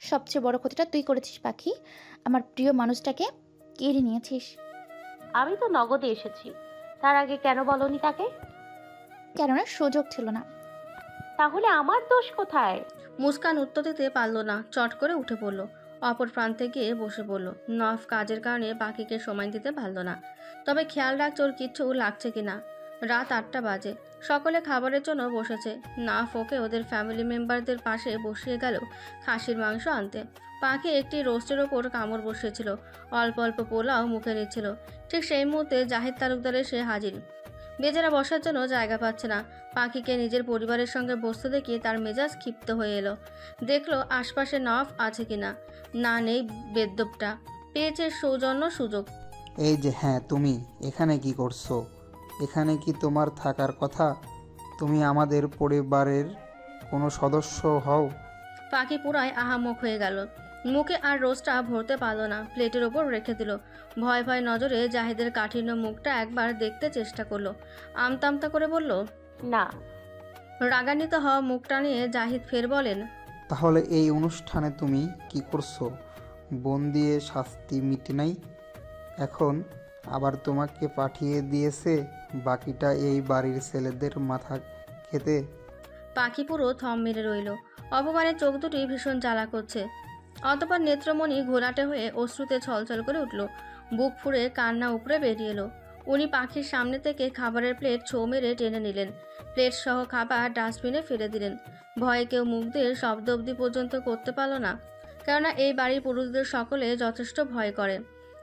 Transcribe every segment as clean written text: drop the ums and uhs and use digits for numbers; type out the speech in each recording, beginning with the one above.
সবচেয়ে বড় ক্ষতিটা তুই করেছিস পাখি। আমার প্রিয় মানুষটাকে কেড়ে নিয়েছিস। আমি তো নগদে এসেছি, তার আগে কেন বলনি তাকে? কেননা সুযোগ ছিল না। তাহলে আমার দোষ কোথায়? মুস্কান উত্তর দিতে পারল না, চট করে উঠে পড়ল। অপর প্রান্তে গিয়ে বসে পড়ল। নফ কাজের কারণে পাখিকে সময় দিতে পারল না, তবে খেয়াল রাখছে ওর কিচ্ছু লাগছে কিনা। রাত 8টা বাজে, সকলে খাবারের জন্য বসেছে। নাফ ওকে ওদের ফ্যামিলি মেম্বারদের পাশে বসিয়ে গেল খাসির মাংস আনতে। পাখি একটি রোস্টের ওপর কামড় বসিয়েছিল, অল্প অল্প পোলাও মুখে নিচ্ছিল। ঠিক সেই মুহূর্তে জাহিদ তালুকদার এসে হাজির। বেচারা বসার জন্য জায়গা পাচ্ছে না। পাখিকে নিজের পরিবারের সঙ্গে বসতে দেখে তার মেজাজ ক্ষিপ্ত হয়ে এলো। দেখলো আশপাশে নফ আছে কিনা। না, নেই। বেদ্যপটা পেয়েছে সৌজন্য সুযোগ। এই যে, হ্যাঁ তুমি এখানে কি করছো? এখানে কি তোমার থাকার কথা? তুমি আমাদের পরিবারের কোনো সদস্য হও? পাখি পুরাই আহামক হয়ে গেল। মুখে আর রোস্টটা ভরতে পারল না, প্লেটের ওপর রেখে দিল। ভয় ভয় নজরে জাহিদের কাঠিন্য মুখটা একবার দেখতে চেষ্টা করলো। আমতা আমতা করে বলল, না। রাগান্বিত হওয়া মুখটা নিয়ে জাহিদ ফের বলেন, তাহলে এই অনুষ্ঠানে তুমি কি করছো? বন দিয়ে শাস্তি মিটে নাই, এখন আবার তোমাকে পাঠিয়ে দিয়েছে বাকিটা এই বাড়ির ছেলেদের মাথা খেতে। পাখি পুরো থম মেরে রইল। অপমানের চোখ দুটি ভীষণ জ্বালা করছে। অতপর নেত্রমণি ঘোলাটে হয়ে অশ্রুতে ছলছল করে উঠল। বুক ফুঁড়ে কান্না উপরে বেরিয়ে এলো। উনি পাখির সামনে থেকে খাবারের প্লেট ছো মেরে টেনে নিলেন। প্লেট সহ খাবার ডাস্টবিনে ফেলে দিলেন। ভয়ে কেউ মুখ দিয়ে শব্দ অবধি পর্যন্ত করতে পারল না, কেননা এই বাড়ির পুরুষদের সকলে যথেষ্ট ভয় করে।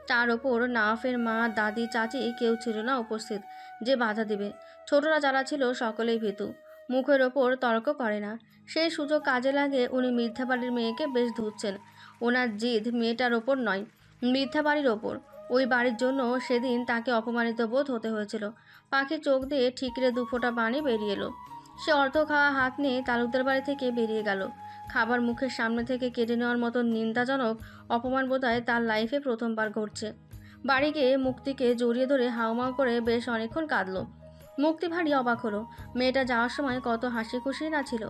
তার ওপর নাফের মা, দাদি, চাচি কেউ ছিল না উপস্থিত যে বাধা দিবে। ছোটরা যারা ছিল সকলেই ভীতু, মুখের ওপর তর্ক করে না। সেই সুযোগ কাজে লাগে উনি মিথ্যা বাড়ির মেয়েকে বেশ ধুচ্ছেন। ওনার জিদ মেয়েটার ওপর নয়, মিথ্যা বাড়ির ওপর। ওই বাড়ির জন্য সেদিন তাকে অপমানিত বোধ হতে হয়েছিল। পাখির চোখ দিয়ে ঠিকরে 2 ফোঁটা পানি বেরিয়ে এলো। সে অর্ধ খাওয়া হাত নিয়ে তালুকদার বাড়ি থেকে বেরিয়ে গেল। খাবার মুখের সামনে থেকে কেড়ে নেওয়ার মতো নিন্দাজনক অপমান বোধহয় তার লাইফে প্রথমবার ঘটছে। বাড়ি গিয়ে মুক্তিকে জড়িয়ে ধরে হাউমাউ করে বেশ অনেকক্ষণ কাঁদল। মুক্তি ভারী অবাক হলো। মেয়েটা যাওয়ার সময় কত হাসি খুশি না ছিল,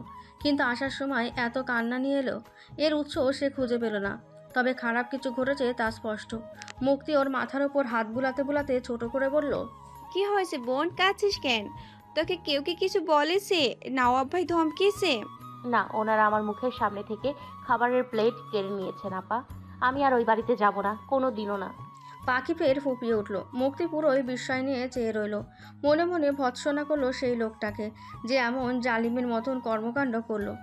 কিন্তু আসার সময় এত কান্না নিয়ে এলো। এর উৎস সে খুঁজে পেল না, তবে খারাপ কিছু ঘটেছে তা স্পষ্ট। মুক্তি ওর মাথার ওপর হাত বুলাতে বুলাতে ছোট করে বলল, কি হয়েছে বোন, কাঁদছিস কেন? তোকে কেউ কি কিছু বলেছে? নওয়াব ভাই ধমকিয়েছে? না, ওনারা আমার মুখের সামনে থেকে খাবারের প্লেট কেড়ে নিয়েছেন আপা। আমি আর ওই বাড়িতে যাব না, কোনো দিনও না। পাখি ফের ফুপিয়ে উঠল। মুক্তি পুরোই বিস্ময় নিয়ে চেয়ে রইল। মনে মনে ভৎসনা করলো সেই লোকটাকে, যে এমন জালিমের মতন কর্মকাণ্ড করলো।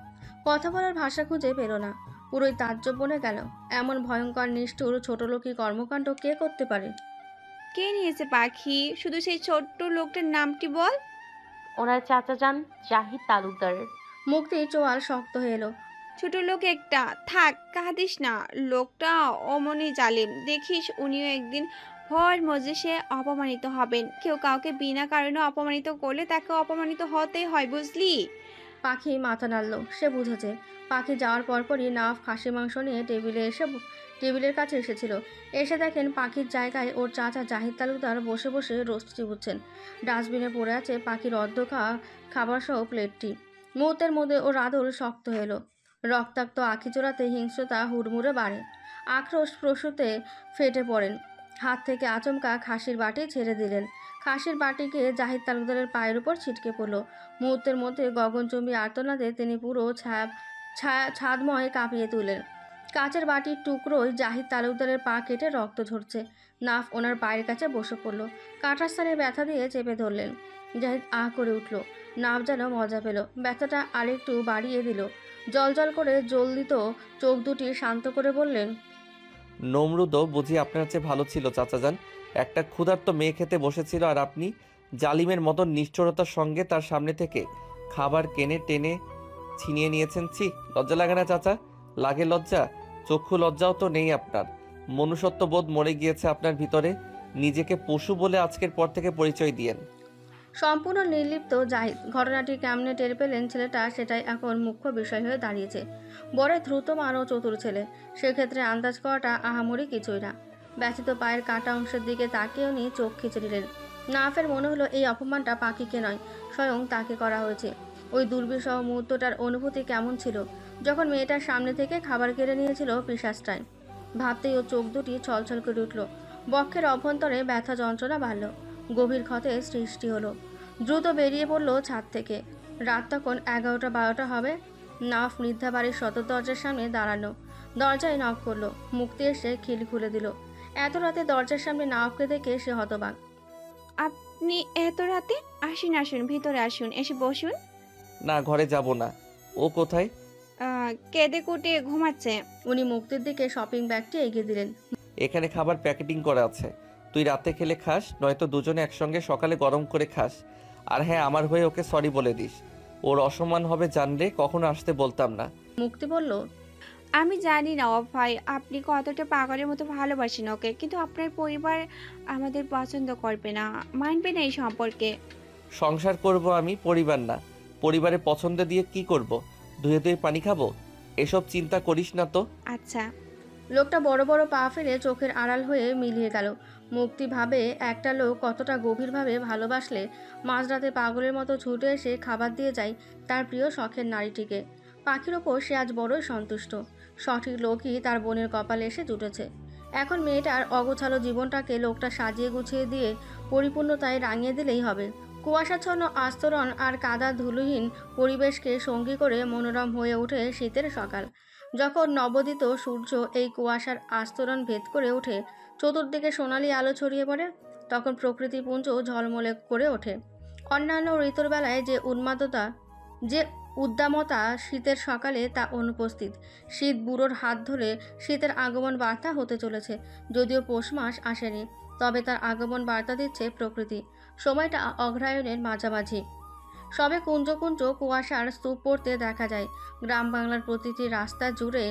কথা বলার ভাষা খুঁজে পেল না। পুরোই তাজ্জব বনে গেল। এমন ভয়ঙ্কর নিষ্ঠুর ছোটলোকী কর্মকাণ্ড কে করতে পারে? কে নিয়েছে পাখি? শুধু সেই ছোট্ট লোকটার নামটি বল। ওনার চাচা যান জাহিদ তালুকদার। মুক্তি চোয়াল শক্ত হয়ে এলো। ছোট লোক একটা, থাক কাঁদিস না। লোকটা অমনি জালিম, দেখিস উনিও একদিন ভর মজলিসে অপমানিত হবেন। কেউ কাউকে বিনা কারণে অপমানিত করলে তাকে অপমানিত হতেই হয়, বুঝলি? পাখি মাথা নাড়ল। সে বুঝেছে। পাখি যাওয়ার পরপরই নাফ খাসি মাংস নিয়ে টেবিলের কাছে এসেছিল। এসে দেখেন পাখির জায়গায় ওর চাচা জাহিদ তালুকদার বসে বসে রোস্ট চিবুচ্ছেন। ডাস্টবিনে পড়ে আছে পাখির অর্ধ খাওয়া খাবার সহ প্লেটটি। মুহূর্তের মধ্যে ওর আদর শক্ত এলো। রক্তাক্ত আখি জোড়াতে হিংস্রতা হুড়মুড়ে বাড়ে। আক্রোশ প্রসূতে ফেটে পড়েন। হাত থেকে আচমকা খাসির বাটি ছেড়ে দিলেন। খাসির বাটিকে জাহিদ তালুকদারের পায়ের উপর ছিটকে পড়ল। মুহূর্তের মধ্যে গগনচুম্বী আর্তনাদে তিনি পুরো ছাদময় কাঁপিয়ে তুলেন। কাচের বাটির টুকরোয় জাহিদ তালুকদারের পা কেটে রক্ত ঝরছে। নাফ ওনার পায়ের কাছে বসে পড়ল। কাটার স্থানে ব্যথা দিয়ে চেপে ধরলেন। জাহিদ আহ করে উঠল। নাফ যেন মজা পেল, ব্যথাটা আরেকটু বাড়িয়ে দিল। জল করে জ্বলদিত চোখ দুটি শান্ত করে বললেন, নমরুদও বুঝি আপনার চেয়ে ভালো ছিল চাচাজান। একটা ক্ষুধার্ত মেয়ে খেতে বসেছিল আর আপনি জালিমের মতন নিষ্ঠুরতার সঙ্গে তার সামনে থেকে খাবার কেনে টেনে ছিনিয়ে নিয়েছেন। ছি, লজ্জা লাগে না চাচা? লাগে লজ্জা? চক্ষু লজ্জাও তো নেই আপনার। মনুষ্যত্ব বোধ মরে গিয়েছে আপনার ভিতরে। নিজেকে পশু বলে আজকের পর থেকে পরিচয় দিয়েন। সম্পূর্ণ নির্লিপ্ত জাহিদ। ঘটনাটি কেমনে টের পেলেন ছেলেটা, সেটাই এখন মুখ্য বিষয় হয়ে দাঁড়িয়েছে। বড় দ্রুতমান ও চতুর ছেলে, সেক্ষেত্রে আন্দাজ করাটা আহামরি কিছুই না। ব্যথিত পায়ের কাটা অংশের দিকে তাকিয়ে উনি চোখ খিচে নিলেন। নাফের মনে হলো এই অপমানটা পাখিকে নয়, স্বয়ং তাকে করা হয়েছে। ওই দুর্বিষহ মুহূর্তটার অনুভূতি কেমন ছিল যখন মেয়েটার সামনে থেকে খাবার কেড়ে নিয়েছিল পিশাচটায়। ভাবতেই ও চোখ দুটি ছলছল করে উঠল। বক্ষের অভ্যন্তরে ব্যথা যন্ত্রণা বাড়ল। গভীর ক্ষতের সৃষ্টি হলো। দ্রুত বেরিয়ে পড়ল ছাদ থেকে। রাত তখন 11টা-12টা হবে। নাফ মৃদ্ধা বাড়ির সদর দরজার সামনে দাঁড়ানো। দরজায় নক করলো। মুক্তি এসে খিল খুলে দিল। এত রাতে দরজার সামনে নাফকে দেখে সে হতবাক। আপনি এত রাতে? আসুন আসুন, ভিতরে আসুন, এসে বসুন। না, ঘরে যাব না। ও কোথায়? কেঁদে কুটে ঘুমাচ্ছে। উনি মুক্তির দিকে শপিং ব্যাগটি এগিয়ে দিলেন। এখানে খাবার প্যাকেটিং করা আছে, তুই রাতে খেলে খাস, নয়তো দুজনে একসঙ্গে সকালে গরম করে খাস। আর হ্যাঁ, আমার হয়ে ওকে সরি বলে দিস। ওর অসম্মান হবে জানলে কখনো আসতে বলতাম না। মুক্তি বলল, আমি জানি না ভাই, আপনি কতটা পাগলের মতো ভালোবাসেন ওকে, কিন্তু আপনার পরিবার আমাদের পছন্দ করবে না, মানবে না এই সম্পর্কে। সংসার করব আমি, পরিবার না। পরিবারের পছন্দ দিয়ে কি করব? ধুয়ে ধুয়ে পানি খাবো? এসব চিন্তা করিস না তো। আচ্ছা। লোকটা বড় বড় পা ফেলে চোখের আড়াল হয়ে মিলিয়ে গেল। মুক্তি ভাবে একটা লোক কতটা গভীরভাবে ভালোবাসলে মাঝরাতে পাগলের মতো ছুটে এসে খাবার দিয়ে যায় তার প্রিয় শখের নারীটিকে। পাখির ওপর সে আজ বড়ই সন্তুষ্ট। সঠিক লোকই তার বোনের কপালে এসে জুটেছে। এখন মেয়েটার অগোছালো জীবনটাকে লোকটা সাজিয়ে গুছিয়ে দিয়ে পরিপূর্ণতায় রাঙিয়ে দিলেই হবে। কুয়াশাচ্ছন্ন আস্তরণ আর কাদা ধুলোহীন পরিবেশকে সঙ্গী করে মনোরম হয়ে ওঠে শীতের সকাল। যখন নবোদিত সূর্য এই কুয়াশার আস্তরণ ভেদ করে ওঠে, চতুর্দিকে সোনালি আলো ছড়িয়ে পড়ে, তখন প্রকৃতিপুঞ্জ ঝলমলে করে ওঠে। অন্যান্য ঋতুর বেলায় যে উদ্দামতা শীতের সকালে তা অনুপস্থিত। শীত বুড়োর হাত ধরে শীতের আগমন বার্তা হতে চলেছে। যদিও পৌষ মাস আসেনি, তবে তার আগমন বার্তা দিচ্ছে প্রকৃতি। সময়টা অগ্রহায়ণের মাঝামাঝি। সবে কুঞ্জ কুঞ্জ কুয়াশার স্তূপ পড়তে দেখা যায়। গ্রাম বাংলার প্রতিটি রাস্তা জুড়ে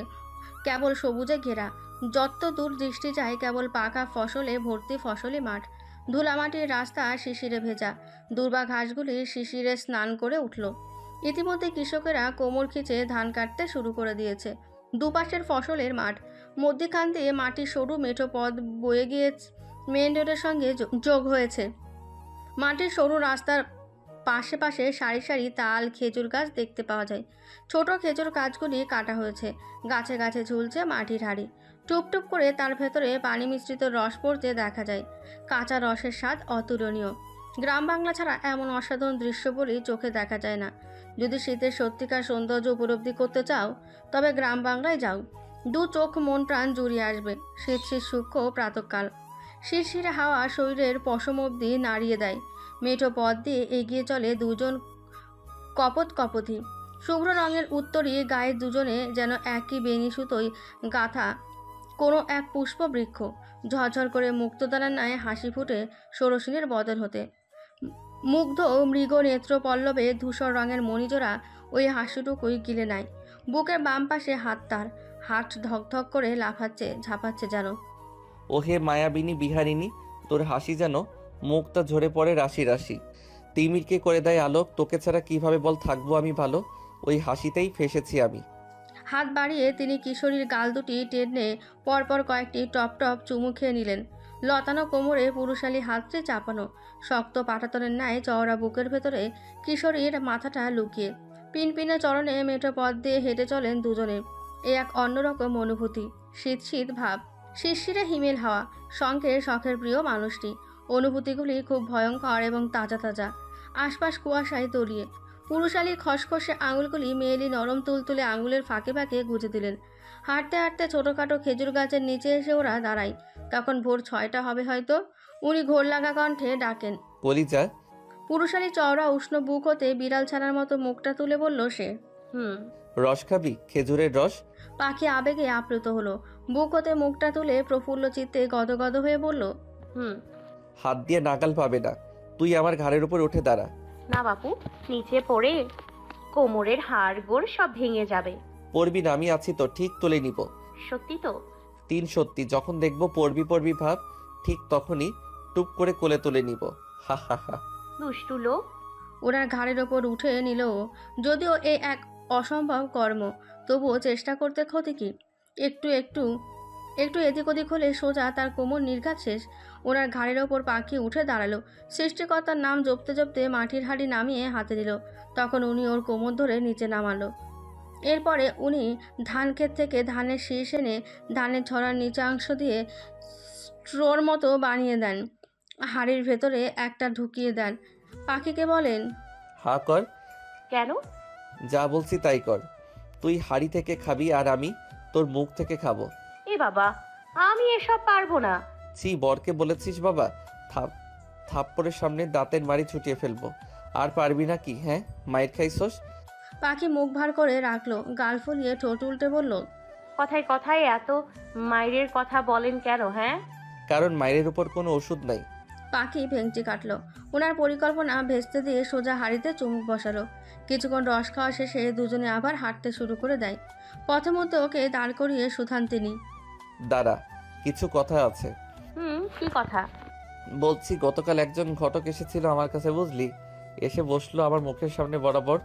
কেবল সবুজে ঘেরা। যত দূর দৃষ্টি যায় কেবল পাকা ফসলে ভর্তি ফসলি মাঠ। ধুলামাটির রাস্তা শিশিরে ভেজা। দুর্বা ঘাসগুলি শিশিরে স্নান করে উঠল। ইতিমধ্যে কৃষকেরা কোমর খিচে ধান কাটতে শুরু করে দিয়েছে। দুপাশের ফসলের মাঠ, মধ্যখান দিয়ে মাটির সরু মেঠো পথ বয়ে গিয়ে মেন রোডের সঙ্গে যোগ হয়েছে। মাটির সরু রাস্তার পাশে পাশে সারি সারি তাল খেজুর গাছ দেখতে পাওয়া যায়। ছোট খেজুর গাছগুলি কাটা হয়েছে। গাছে গাছে ঝুলছে মাটির হাঁড়ি। টুপটুপ করে তার ভেতরে পানি মিশ্রিত রস পড়তে দেখা যায়। কাঁচা রসের স্বাদ অতুলনীয়। গ্রাম বাংলা ছাড়া এমন অসাধারণ দৃশ্য বলেই চোখে দেখা যায় না। যদি শীতের সত্যিকার সৌন্দর্য উপলব্ধি করতে চাও, তবে গ্রাম বাংলায় যাও। দু চোখ মন প্রাণ জুড়িয়ে আসবে। শীত শীত সূক্ষ্ম প্রাতকাল। শিরশিরে হাওয়া শরীরের পশম অবধি নাড়িয়ে দেয়। মেঠো পথ দিয়ে এগিয়ে চলে দুজন কপোতী। শুভ্র রঙের উত্তরী গায়ে দুজনে যেন একই বেনি সুতোয় গাঁথা কোনো এক পুষ্প বৃক্ষ। ঝরঝর করে মুক্তদানার ন্যায় হাসি ফুটে ষোড়শিনীর বদল হতে। মুগ্ধ মৃগ নেত্র পল্লবে ধূসর রঙের মণিজোড়া ওই হাসিটুকুই গিলে নেয়। বুকের বাম পাশে হাত তার। হাত ধকধক করে লাফাচ্ছে ঝাঁপাচ্ছে যেন। ওহে মায়াবিনী বিহারিণী, তোর হাসি যেন মুক্তা ঝরে পড়ে রাশি রাশি। তিমিরকে করে দেয় আলোক, তোকে ছাড়া কিভাবে বল থাকবো আমি ভালো। ওই হাসিতেই ফেসেছি আমি। হাত বাড়িয়ে তিনি কিশোরীর গাল দুটি টেনে পরপর কয়েকটি টপ টপ চুমু খেয়ে নিলেন। লতানো কোমরে পুরুষালী হাতটি চাপানো। শক্ত পাটাতনের ন্যায় চওড়া বুকের ভেতরে কিশোরীর মাথাটা লুকিয়ে। পিনপিনে চরণে মেঠো পথ দিয়ে হেঁটে চলেন দুজনে। এ এক অন্যরকম অনুভূতি। শীত শীত ভাব, শিরশিরে হিমেল হাওয়া, সঙ্গে শখের প্রিয় মানুষটি। অনুভূতিগুলি খুব ভয়ঙ্কর এবং তাজা তাজা। আশপাশ কুয়াশায় তলিয়ে। পুরুষালীর খসখসে আঙুলগুলি মেয়েলি নরম তুলতুলে আঙুলের ফাঁকে ফাঁকে গুঁজে দিলেন। হাঁটতে হাঁটতে ছোটোখাটো খেজুর গাছের নিচে এসে ওরা দাঁড়ায়। তখন ভোর 6টা হবে হয়তো। উনি ঘোর লাগা কণ্ঠে ডাকেন, কলিজা। পুরুষালী চওড়া উষ্ণ বুক হতে বিড়াল ছানার মতো মুখটা তুলে বলল সে, রস খাবি? খেজুরের রস। পাখি আবেগে আপ্লুত হলো। বুক হতে মুখটা তুলে প্রফুল্ল চিত্তে গদগদ হয়ে বলল, হাত দিয়ে নাগাল পাবে না। তুই আমার ঘাড়ের উপর উঠে দাঁড়া। না বাপু, নিচে পড়ে কোমরের হাড় গোড় সব ভেঙে যাবে। পড়বি না, আমি আছি তো, ঠিক তুলে নিব। সত্যি তো? 3 সত্যি। যখন দেখবো পড়বি ভাব, ঠিক তখনই টুপ করে কোলে তুলে নিব। হা হা হা। দুষ্টু লোক। ওনার ঘাড়ের ওপর উঠে নিল। যদিও এ এক অসম্ভব কর্ম, তবুও চেষ্টা করতে ক্ষতি কি। একটু একটু একটু এদিক ওদিক হলে সোজা তার কোমর নির্ঘাত শেষ। ওনার ঘাড়ের ওপর পাখি উঠে দাঁড়ালো। সৃষ্টিকর্তার নাম জপতে জপতে মাটির হাঁড়ি নামিয়ে হাতে দিল। তখন উনি ওর কোমর ধরে নিচে নামালো। এরপরে উনি ধান ক্ষেত থেকে ধানের শীষ এনে ধানের ছড়ার নিচাংশ দিয়ে স্ট্রোর মতো বানিয়ে দেন। হাঁড়ির ভেতরে একটা ঢুকিয়ে দেন। পাখিকে বলেন, হা কর। কেন? যা বলছি তাই কর। তুই হাড়ি থেকে খাবি আর আমি তোর মুখ থেকে খাবো। এ বাবা, আমি এসব পারবো না। ছি, বরকে বলেছিস বাবা? থাপ্পড়ের সামনে দাঁতের মারি ছুটিয়ে ফেলবো। আর পারবি না কি? হ্যাঁ, মায়ের খাইছস? পাখি মুখ ভার করে রাখলো। গাল ফুলিয়ে ঠোঁট উল্টে বলল, কথায় কথায় এত মায়ের কথা বলেন কেন? হ্যাঁ, কারণ মায়ের উপর কোনো ওষুধ নাই। পাখি ভেঙচি কাটলো। ওনার পরিকল্পনা ভেস্তে দিয়ে সোজা হাঁড়িতে চুমুক বসালো। কিছুক্ষণ রস খাওয়া শেষে দুজনে আবার হাঁটতে শুরু করে দেয়। প্রথমত ওকে দাঁড় করিয়ে সুথান তিনি। দাঁড়া, কিছু কথা আছে। কি কথা? বলছি, গতকাল একজন ঘটক এসেছিল আমার কাছে, বুঝলি? এসে বসলো আমার মুখের সামনে বরাবর।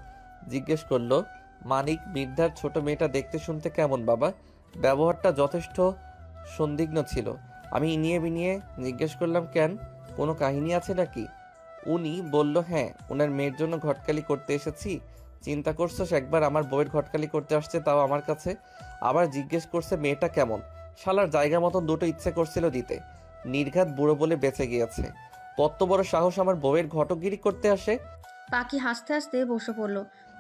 জিজ্ঞেস করলো, মানিক বৃদ্ধার ছোট মেয়েটা দেখতে শুনতে কেমন বাবা? ব্যবহারটা যথেষ্ট সন্দিগ্ধ ছিল। আমি ইনিয়ে বিনিয়ে জিজ্ঞেস করলাম, কেন, কোনো কাহিনী আছে নাকি? উনি বলল, হ্যাঁ, ওনার মেয়ের জন্য ঘটকালি করতে এসেছি। চিন্তা করছোস, একবার আমার বউয়ের ঘটকালি করতে আসছে, তাও আমার কাছে। আবার জিজ্ঞেস করছে মেয়েটা কেমন। শালার জায়গা মতন দুটো ইচ্ছে করছিল দিতে। নির্ঘাত বুড়ো বলে বেঁচে গিয়েছে। কত বড় সাহস আমার বউয়ের ঘটকগিরি করতে আসে। পাখি হাসতে হাসতে বসে পড়ল।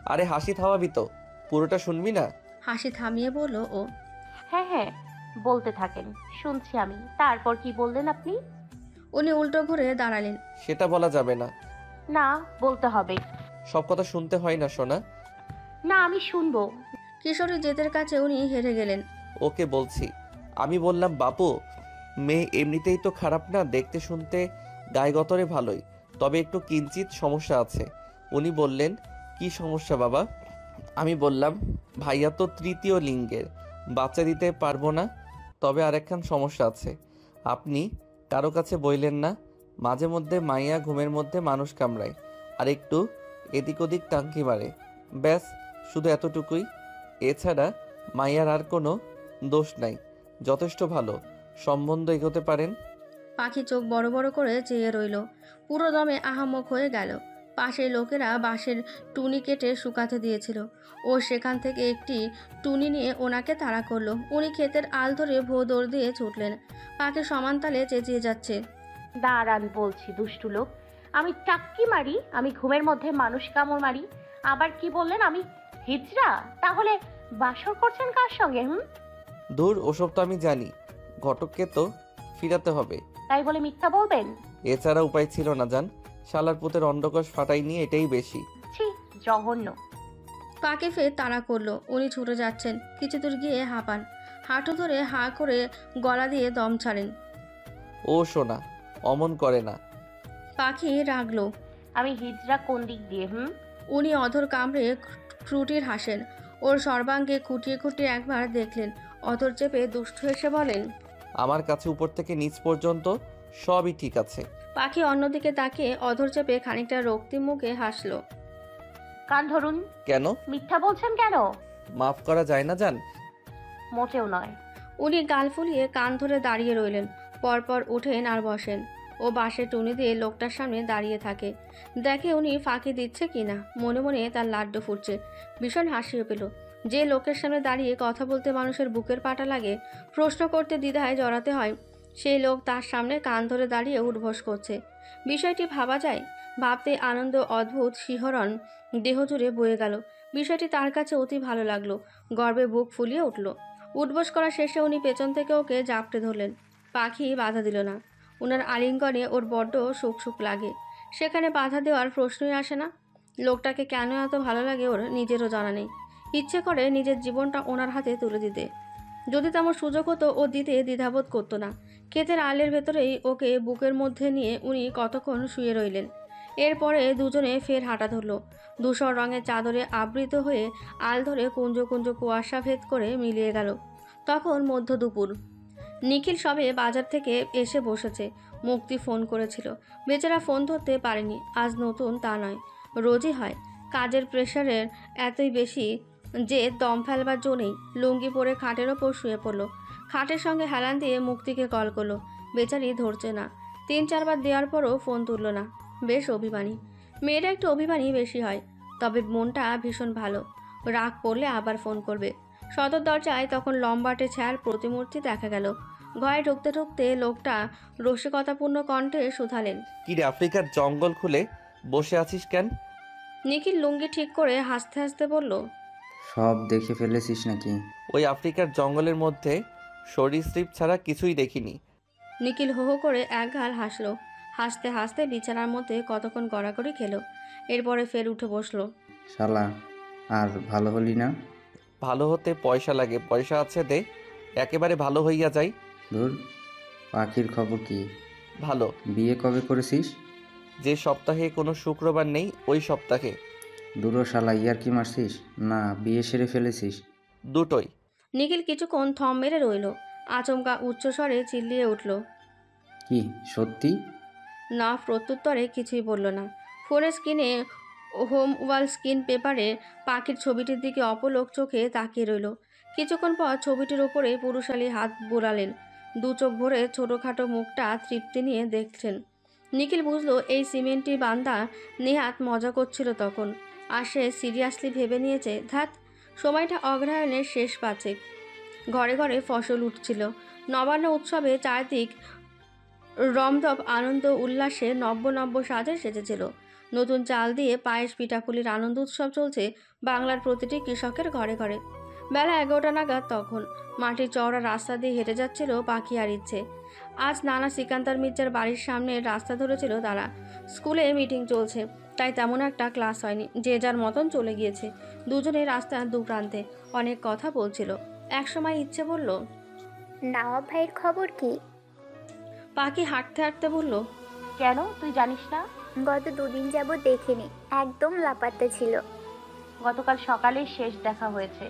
আরে হাসি থামাবি তো, পুরোটা শুনবি না? হাসি থামিয়ে বলল ও। হ্যাঁ হ্যাঁ, বলতে থাকেন, শুনছি আমি। তারপর কি বললেন আপনি? উনি উল্টো ঘুরে দাঁড়ালেন। সেটা বলা যাবে না। না, বলতে হবে। সব কথা শুনতে হয় না সোনা। না, আমি শুনবো। কিশোরী জেদের কাছে উনি হেরে গেলেন। ওকে বলছি। আমি বললাম, বাপু, মেয়ে এমনিতেই তো খারাপ না, দেখতে শুনতে গায়ে গতরে ভালোই, তবে একটু কিঞ্চিত সমস্যা আছে। উনি বললেন, কি সমস্যা বাবা? আমি বললাম, ভাইয়া তো তৃতীয় লিঙ্গের, বাচ্চা দিতে পারবো না। তবে আরেকখান সমস্যা আছে, আপনি কারো কাছে বইলেন না। মাঝে মধ্যে মাইয়া ঘুমের মধ্যে মানুষ কামড়ায় আর একটু এদিক ওদিক টাঙ্কি মারে, ব্যাস, শুধু এতটুকুই। এছাড়া মাইয়ার আর কোনো দোষ নাই, যথেষ্ট ভালো। সম্বন্ধ এগোতে পারেন। পাখি চোখ বড় বড় করে চেয়ে রইল। পুরো দমে আহাম্মক হয়ে গেল। পাশের লোকেরা বাঁশের টুনি কেটে শুকাতে দিয়েছিল। ও সেখান থেকে একটি টুনি নিয়ে ওনাকে তাড়া করলো। উনি ক্ষেতের আল ধরে ভো দৌড় দিয়ে ছুটলেন। পাখি সমান তালে চেঁচিয়ে যাচ্ছে, দাঁড়ান বলছি, দুষ্টু লোক। আমি টাক্কি মারি, আমি ঘুমের মধ্যে মানুষ কামড় মারি। আবার কি বললেন, আমি হিজড়া? তাহলে বাসর করছেন কার সঙ্গে? দূর, ওসব তো আমি জানি। ঘটককে তো ফিরাতে হবে। তাই বলে মিথ্যা বলবেন? এছাড়া উপায় ছিল না জান। শালার পুতের অন্ডকোষ ফাটাই নিয়ে এটাই বেশি। ছি, জঘন্য। পাকে ফের তাড়া করলো। উনি ছুটে যাচ্ছেন। কিছু দূর গিয়ে হাঁপান। হাঁটু ধরে হাঁ করে গলা দিয়ে দম ছাড়েন। ও সোনা, অমন করে না। পাখি রাগলো। আমি হিজড়া কোন দিক দিয়ে? উনি অধর কামড়ে ক্রুটির হাসেন। ওর সর্বাঙ্গে খুঁটিয়ে খুঁটিয়ে একবার দেখলেন। অধর চেপে দুষ্টু হেসে বলেন, আমার কাছে উপর থেকে নিচ পর্যন্ত সবই ঠিক আছে। পাখি অন্যদিকে তাকিয়ে অধর চেপে খানিকটা রক্তিম মুখে হাসলো। কান ধরুন। কেন? মিথ্যা বলছেন কেন? মাফ করা যায় না জান? মোটেও নয়। উনি গাল ফুলিয়ে কান ধরে দাঁড়িয়ে রইলেন। পরপর উঠেন আর বসেন। ও বাঁশে টুনি দিয়ে লোকটার সামনে দাঁড়িয়ে থাকে। দেখে উনি ফাঁকি দিচ্ছে কিনা। মনে মনে তার লাড্ডু ফুটছে। ভীষণ হাসিও পেল। যে লোকের সামনে দাঁড়িয়ে কথা বলতে মানুষের বুকের পাটা লাগে, প্রশ্ন করতে দ্বিধায় জড়াতে হয়, সেই লোক তার সামনে কান ধরে দাঁড়িয়ে উঠবোস করছে। বিষয়টি ভাবা যায়। ভাবতে আনন্দ, অদ্ভুত শিহরণ দেহ জুড়ে বয়ে গেল। বিষয়টি তার কাছে অতি ভালো লাগলো। গর্বে বুক ফুলিয়ে উঠল। উঠবোস করা শেষে উনি পেছন থেকে ওকে জাপটে ধরলেন। পাখি বাধা দিল না। ওনার আলিঙ্গনে ওর বড্ড সুখ সুখ লাগে। সেখানে বাধা দেওয়ার প্রশ্নই আসে না। লোকটাকে কেন এত ভালো লাগে ওর নিজেরও জানা নেই। ইচ্ছে করে নিজের জীবনটা ওনার হাতে তুলে দিতে। যদি তেমন সুযোগ হতো ও দিতে দ্বিধাবোধ করতো না। ক্ষেতের আলের ভেতরেই ওকে বুকের মধ্যে নিয়ে উনি কতক্ষণ শুয়ে রইলেন। এরপরে দুজনে ফের হাঁটা ধরল। ধূসর রঙের চাদরে আবৃত হয়ে আল ধরে কুঞ্জ কুঞ্জ কুয়াশা ভেদ করে মিলিয়ে গেল। তখন মধ্য দুপুর। নিখিল সবে বাজার থেকে এসে বসেছে। মুক্তি ফোন করেছিল। বেচারা ফোন ধরতে পারেনি। আজ নতুন তা নয়, রোজই হয়। কাজের প্রেশারের এতই বেশি যে দম ফেলবার জো নেই। লুঙ্গি পরে খাটের ওপর শুয়ে পড়ল। খাটের সঙ্গে হেলান দিয়ে মুক্তিকে কল করলো। বেচারি ধরছে না। 3-4 বার দেওয়ার পরও ফোন তুললো না। বেশ অভিমানী। মেয়েটা একটু অভিমানী বেশি হয়, তবে মনটা ভীষণ ভালো। রাগ পড়লে আবার ফোন করবে। সদর দরজায় তখন লম্বাটে ছায়ার প্রতিমূর্তি দেখা গেল। ঘরে ঢুকতে ঢুকতে লোকটা রসিকতাপূর্ণ কণ্ঠে শুধালেন। কি রে, আফ্রিকার জঙ্গল খুলে বসে আছিস কেন? নিখিল লুঙ্গি ঠিক করে হাসতে হাসতে বলল, সব দেখে ফেলেছিস নাকি? ওই আফ্রিকার জঙ্গলের মধ্যে সরীসৃপ ছাড়া কিছুই দেখিনি। নিখিল হো হো করে একগাল হাসলো। হাসতে হাসতে বিছানার মধ্যে কতক্ষণ গড়াগড়ি খেলো। এরপরে ফের উঠে বসলো। শালা, আর ভালো হলি না? ভালো হতে পয়সা লাগে, পয়সা আছে দে, একেবারে ভালো হইয়া যাই। ধুর, পাখির খবর কি? ভালো। বিয়ে কবে করেছিস? যে সপ্তাহে কোনো শুক্রবার নেই ওই সপ্তাহে। দুটো শালা, ইয়ার কি মারছিস না বিয়ে সেরে ফেলেছিস? দুটোই। নিখিল কিছুক্ষণ থম মেরে রইল। আচমকা উচ্চস্বরে চিল্লিয়ে উঠল। কি সত্যি? না, প্রত্যুত্তরে কিছুই বলল না। ফোনের স্ক্রিনে হোম ওয়াল স্ক্রিন পেপারে পাখির ছবিটির দিকে অপলক চোখে তাকিয়ে রইল। কিছুক্ষণ পর ছবিটির ওপরে পুরুষালী হাত বোলালেন। দু চোখ ভরে ছোটোখাটো মুখটা তৃপ্তি নিয়ে দেখছেন। নিখিল বুঝলো এই সিমেন্টি বান্দা নেহাত মজা করছিল তখন, আর সে সিরিয়াসলি ভেবে নিয়েছে। ধ্যাত, সময়টা অগ্রহায়ণের শেষ পাঁচেক। ঘরে ঘরে ফসল উঠছিল। নবান্ন উৎসবে চারদিক রমদপ আনন্দ উল্লাসে নব্য নব্য সাজে সেজেছিল। নতুন চাল দিয়ে পায়েস পিঠাপুলির আনন্দ উৎসব চলছে বাংলার প্রতিটি কৃষকের ঘরে ঘরে। বেলা 11টা নাগাদ তখন মাটির চওড়া রাস্তা দিয়ে হেঁটে যাচ্ছিল পাখি আর ইচ্ছে। আজ নানা সিকান্দার মির্জার বাড়ির সামনে রাস্তা ধরেছিল তারা। স্কুলে মিটিং চলছে, তাই তেমন একটা ক্লাস হয়নি। যে যার মতন চলে গিয়েছে। দুজনে রাস্তার দুপ্রান্তে অনেক কথা বলছিল। একসময় ইচ্ছে বলল, নওয়াব ভাইয়ের খবর কি? পাখি হাঁটতে হাঁটতে বলল, কেন, তুই জানিস না? গত 2 দিন যাবত দেখিনি, একদম লাপাত্তা ছিল। গতকাল সকালে শেষ দেখা হয়েছে,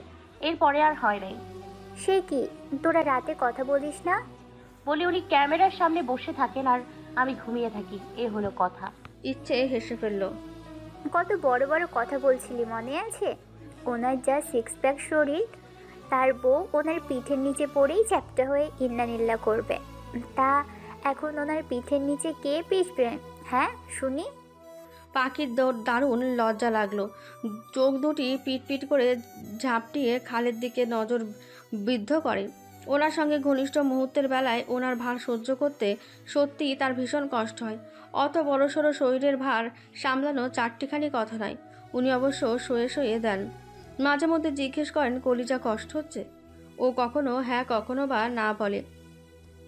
এরপরে আর হয় নাই। সে কি, তোরা রাতে কথা বলিস না? বলি, উনি ক্যামেরার সামনে বসে থাকেন আর আমি ঘুমিয়ে থাকি, এ হলো কথা। ইচ্ছে হেসে ফেলল। কত বড় বড় কথা বলছিলি মনে আছে? ওনার যা 6 প্যাক শরীর, তার বউ ওনার পিঠের নিচে পড়েই চ্যাপ্টা হয়ে ইন্নানিল্লা করবে। তা এখন ওনার পিঠের নিচে কে পিষবে? হ্যাঁ শুনি। পাখির দারুণ লজ্জা লাগলো। চোখ দুটি পিট পিট করে ঝাপটিয়ে খালের দিকে নজর বিদ্ধ করে। ওনার সঙ্গে ঘনিষ্ঠ মুহূর্তের বেলায় ওনার ভার সহ্য করতে সত্যিই তার ভীষণ কষ্ট হয়। অত বড়সড় শরীরের ভার সামলানো চারটিখানি কথা নয়। উনি অবশ্য শুয়ে শুয়ে দেন। মাঝে মধ্যে জিজ্ঞেস করেন কলিজা কষ্ট হচ্ছে। ও কখনো হ্যাঁ কখনো বা না বলে।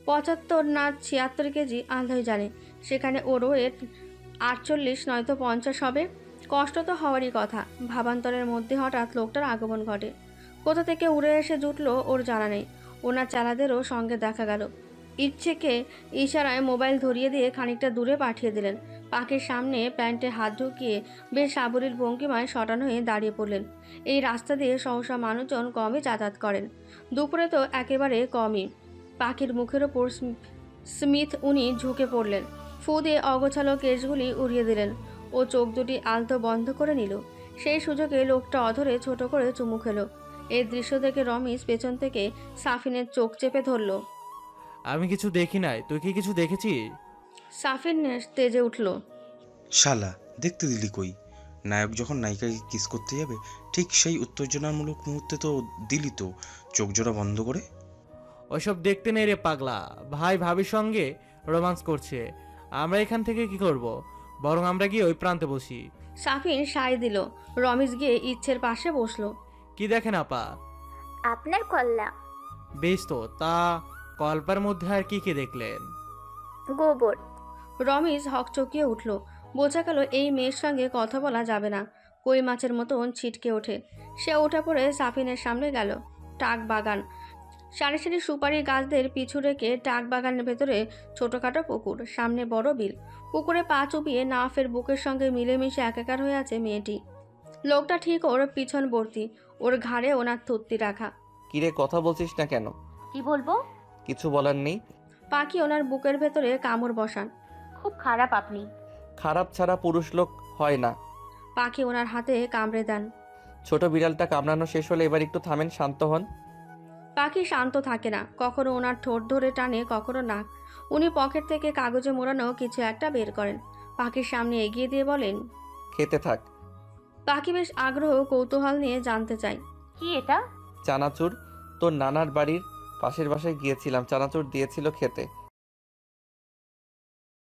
75 না 76 কেজি আল্লাহই জানে। সেখানে ওর ওয়েট 48 নয়তো 50 হবে। কষ্ট তো হওয়ারই কথা। ভাবান্তরের মধ্যে হঠাৎ লোকটার আগমন ঘটে। কোথা থেকে উড়ে এসে জুটলো ওর জানা নেই। ওনার চালাদেরও সঙ্গে দেখা গেল। ইচ্ছেকে ইশারায় মোবাইল ধরিয়ে দিয়ে খানিকটা দূরে পাঠিয়ে দিলেন। পাখির সামনে প্যান্টে হাত ঢুকিয়ে বেশ সাবলীল ভঙ্গিমায় শটান হয়ে দাঁড়িয়ে পড়লেন। এই রাস্তা দিয়ে সহসা মানুষজন কমই যাতায়াত করেন, দুপুরে তো একেবারে কমই। পাখির মুখের ওপর স্মিথ উনি ঝুঁকে পড়লেন। ফু দিয়ে অগোছালো কেশগুলি উড়িয়ে দিলেন ও চোখ দুটি আলতো বন্ধ করে নিল। সেই সুযোগে লোকটা অধরে ছোট করে চুমু খেলো। এই দৃশ্য দেখে রমেশ পেছন থেকে সাফিনের চোখ চেপে ধরল। আমি কিছু দেখি নাই, তুই কি কিছু দেখেছিস? সাফিন তেজে উঠল। শালা, দেখতে দিলি কই? নায়ক যখন নায়িকাকে কিস করতে যাবে ঠিক সেই উত্তেজনামূলক মুহূর্তে তো দিলি তো চোখ জোড়া বন্ধ করে। ওইসব দেখতে নেই রে পাগলা, ভাই ভাবির সঙ্গে রোমান্স করছে। আমরা এখান থেকে কি করব? বরং আমরা গিয়ে ওই প্রান্তে বসি। সাফিন সায় দিল। রমেশ গিয়ে ইচ্ছের পাশে বসলো। কি দেখেন আপা? আপনার কল্লা। বেশ তো, তা কল্পের মধ্যে আর কি কি দেখলেন? গোবর। রমেশ হকচকিয়ে উঠল। বোঝা গেল এই মেয়ের সঙ্গে কথা বলা যাবে না। কই মাছের মতন ছিটকে ওঠে। সে উঠে পড়ে সাফিনের সামনে গেল। টাক বাগান, সারি সারি সুপারি গাছদের পিছু রেখে টাক বাগানের ভেতরে ছোটোখাটো পুকুর, সামনে বড় বিল। পুকুরে পা চুপিয়ে নাফের বুকের সঙ্গে মিলেমিশে একাকার হয়ে আছে মেয়েটি। লোকটা ঠিক ওর পিছনবর্তী, ওর ঘাড়ে ওনার থুত্তি রাখা। কিরে, কথা বলছিস না কেন? কি বলবো? কিছু বলার নেই? পাখি ওনার বুকের ভেতরে কামড় বসান। খুব খারাপ আপনি। খারাপ ছাড়া পুরুষ লোক হয় না। পাখি ওনার হাতে কামড়ে দেন। ছোট বিড়ালটা কামড়ানো শেষ হলে এবার একটু থামেন, শান্ত হন। পাখি শান্ত থাকে না, কখনো ওনার ঠোঁট ধরে টানে, কখনো নাক। উনি পকেট থেকে কাগজে মোড়ানো কিছু একটা বের করেন, পাখির সামনে এগিয়ে দিয়ে বলেন। খেতে থাক। পাখি বেশ আগ্রহ কৌতূহল নিয়ে জানতে চায়। কি এটা? চানাচুর। তোর নানার বাড়ির পাশের বাসায় গিয়েছিলাম, চানাচুর দিয়েছিল খেতে।